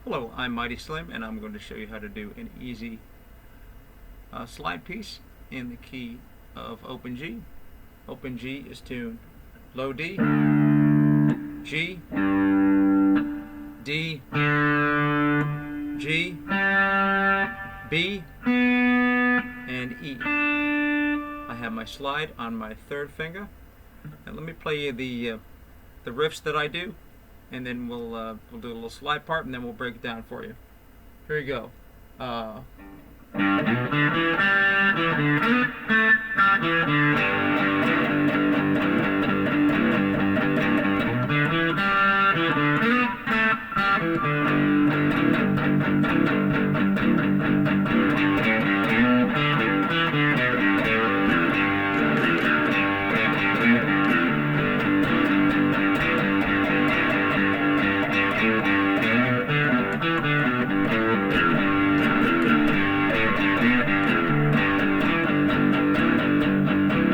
Hello, I'm Mighty Slim, and I'm going to show you how to do an easy slide piece in the key of open G. Open G is tuned low D, G, D, G, B, and E. I have my slide on my third finger, and let me play you the riffs that I do, and then we'll do a little slide part, and then we'll break it down for you. Here you go.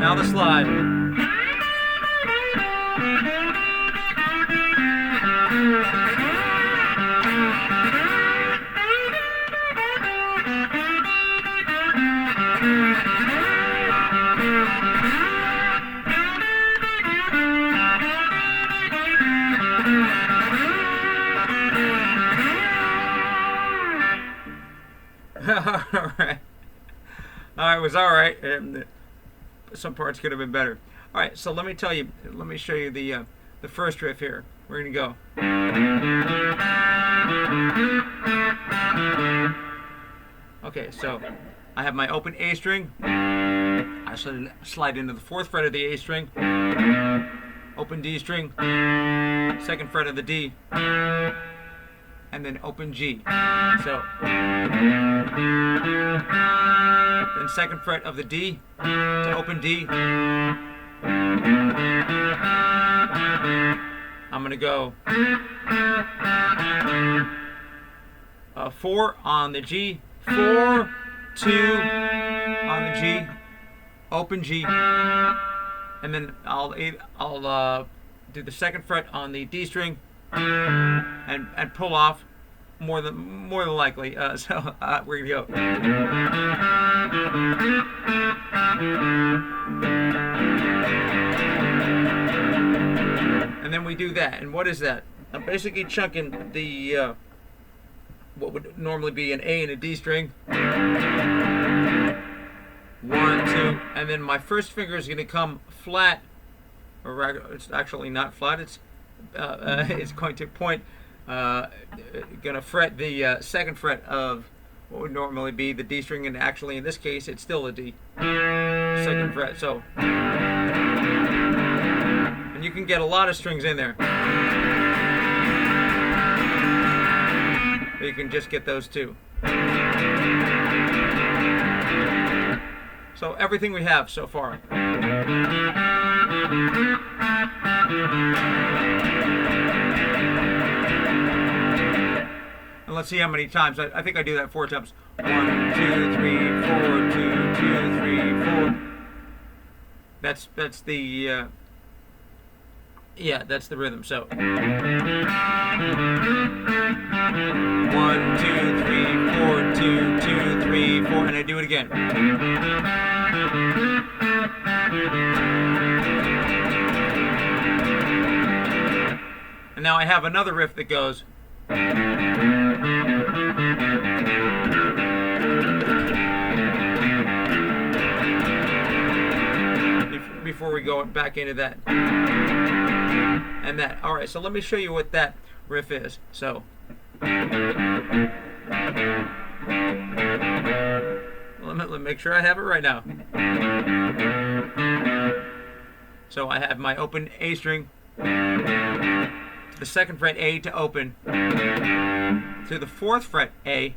Now the slide. Alright. It was alright. Some parts could have been better. Alright, so let me show you the first riff here. We're going to go. Okay, so I have my open A string. I slide into the 4th fret of the A string. Open D string. 2nd fret of the D. And then open G. So then 2nd fret of the D to open D. I'm going to go 4 on the G, 4, 2 on the G, open G, and then I'll do the 2nd fret on the D string and pull off more than likely. So we're gonna go. And then we do that. And what is that? I'm basically chunking the what would normally be an A and a D string. 1, 2, and then my first finger is gonna come flat, or it's actually not flat. It's going to point. Going to fret the 2nd fret of what would normally be the D string, and actually in this case it's still a D. 2nd fret. So, and you can get a lot of strings in there. But you can just get those two. So everything we have so far. And let's see how many times. I think I do that 4 times. 1, 2, 3, 4, 2, 2, 3, 4. That's the that's the rhythm. So 1, 2, 3, 4, 2, 2, 3, 4, and I do it again. And now I have another riff that goes. Before we go back into that and that. All right, so let me show you what that riff is. So let me make sure I have it right now. So I have my open A string, the 2nd fret A to open, to the 4th fret A.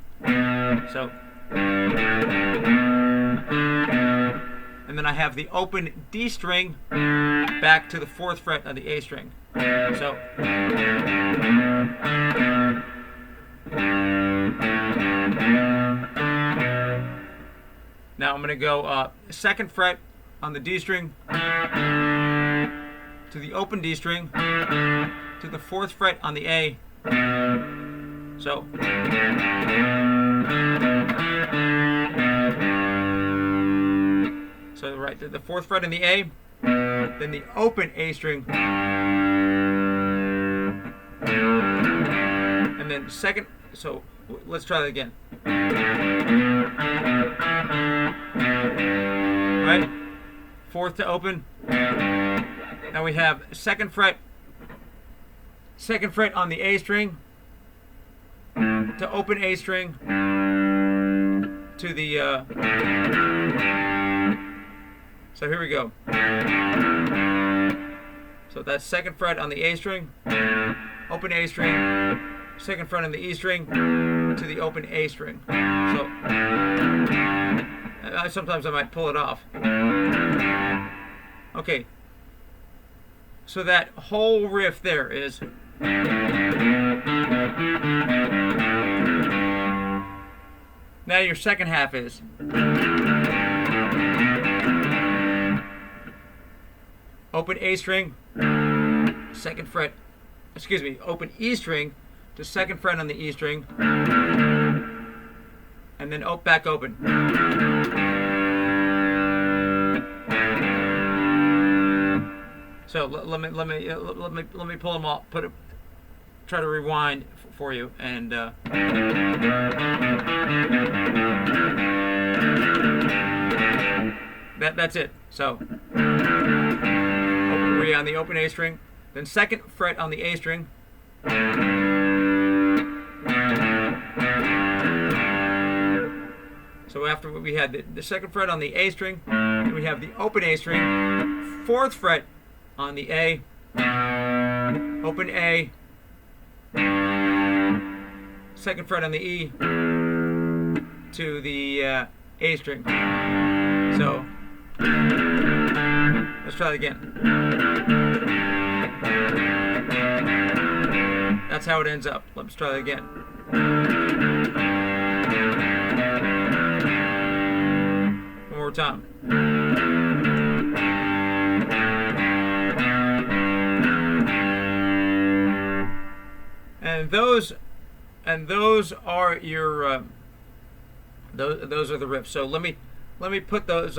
So, and then I have the open D string back to the 4th fret of the A string. So, now I'm going to go 2nd fret on the D string to the open D string to the 4th fret on the A. So So right, the fourth fret in the A, then the open A string, and then second. So let's try that again. Right, fourth to open. Now we have second fret on the A string to open A string to the. So here we go. So that's second fret on the A string, open A string, second fret on the E string to the open A string. So sometimes I might pull it off. Okay. So that whole riff there is. Now your second half is. Open A string, second fret, open E string to second fret on the E string, and then back open. So let me pull them all. Try to rewind for you, and that's it. So. On the open A string, then second fret on the A string, so after we had the second fret on the A string, we have the open A string, fourth fret on the A, open A, second fret on the E to the A string. So let's try it again. That's how it ends up. Let's try it again. One more time. And those are your those are the riffs. So let me put those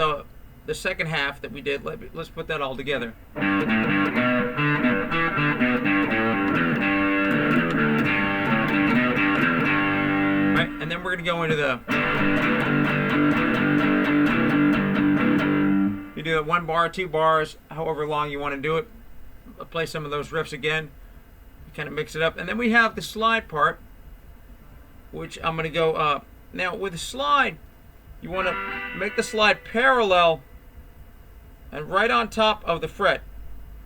the second half that we did. Let's put that all together. Right, and then we're going to go into the. You do it 1 bar, 2 bars, however long you want to do it. I'll play some of those riffs again. Kind of mix it up, and then we have the slide part, which I'm going to go. Now with the slide, you want to make the slide parallel and right on top of the fret,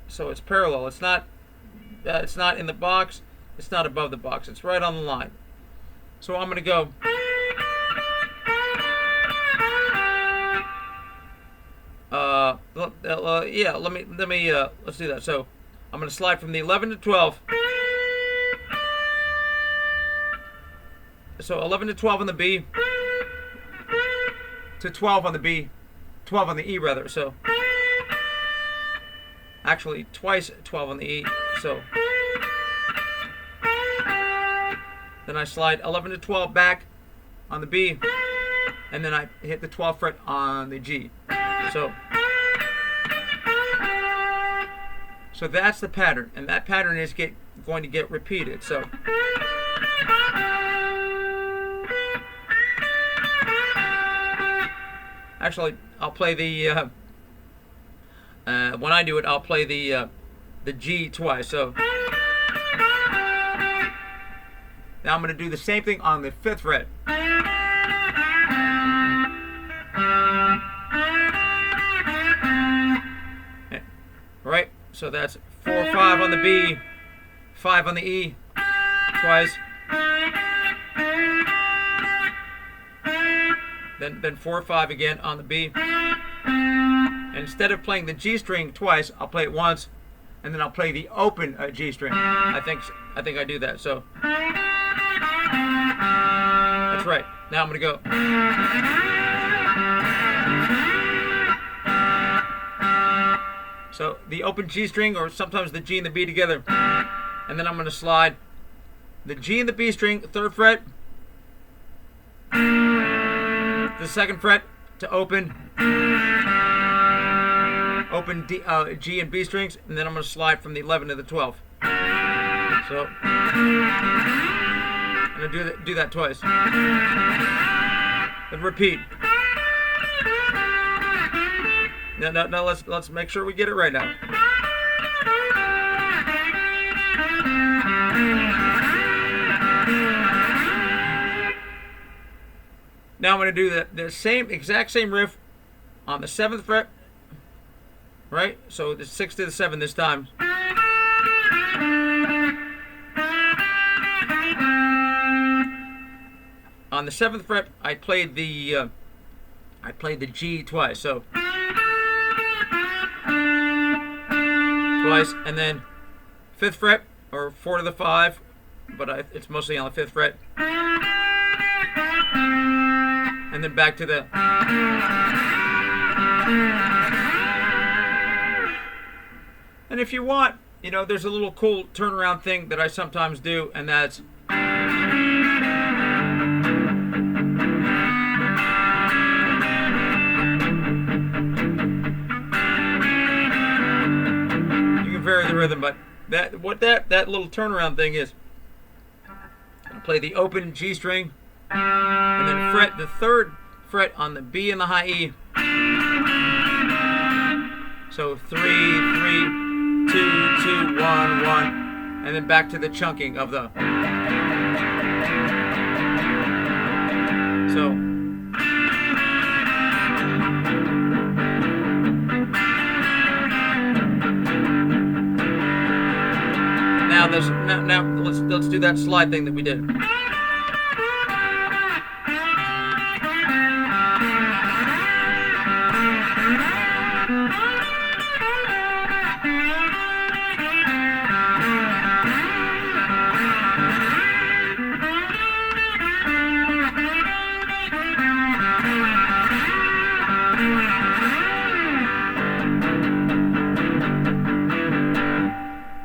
so it's parallel. It's not in the box. It's not above the box. It's right on the line. So I'm going to go. Yeah. Let me. Let's do that. So I'm going to slide from the 11 to 12. So 11 to 12 on the B, to 12 on the B, 12 on the E rather. So actually twice 12 on the E. So then I slide 11 to 12 back on the B, and then I hit the 12th fret on the G. So that's the pattern, and that pattern is going to get repeated. So. Actually, I'll play the. When I do it, I'll play the G twice. So now I'm going to do the same thing on the 5th fret. Right. So that's 4, 5 on the B, 5 on the E, twice. Then 4, 5 again on the B. And instead of playing the G string twice, I'll play it once, and then I'll play the open G string. I think I do that. So that's right. Now I'm gonna go. So the open G string, or sometimes the G and the B together, and then I'm gonna slide the G and the B string, 3rd fret, the 2nd fret to open D, G and B strings, and then I'm going to slide from the 11 to the 12. So I'm going to do that twice. Then repeat. Now let's make sure we get it right now. Now I'm going to do the exact same riff on the 7th fret, right? So the 6 to the 7 this time. On the 7th fret, I played the G twice, so twice, and then 5th fret or 4 to the 5, but it's mostly on the 5th fret. And then back to the. And if you want, there's a little cool turnaround thing that I sometimes do, and that's. You can vary the rhythm, but that little turnaround thing is. I play the open G string. And then fret the 3rd fret on the B and the high E. So 3, 3, 2, 2, 1, 1, and then back to the chunking of the. So now let's do that slide thing that we did.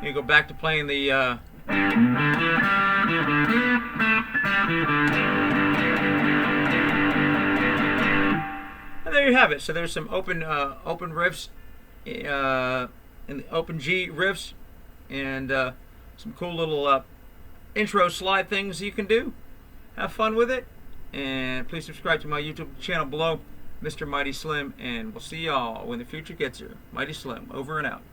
You go back to playing the and there you have it. So there's some open riffs in the open G riffs, and some cool little intro slide things you can do. Have fun with it, and please subscribe to my YouTube channel below, Mr. Mighty Slim, and we'll see y'all when the future gets here. Mighty Slim, over and out.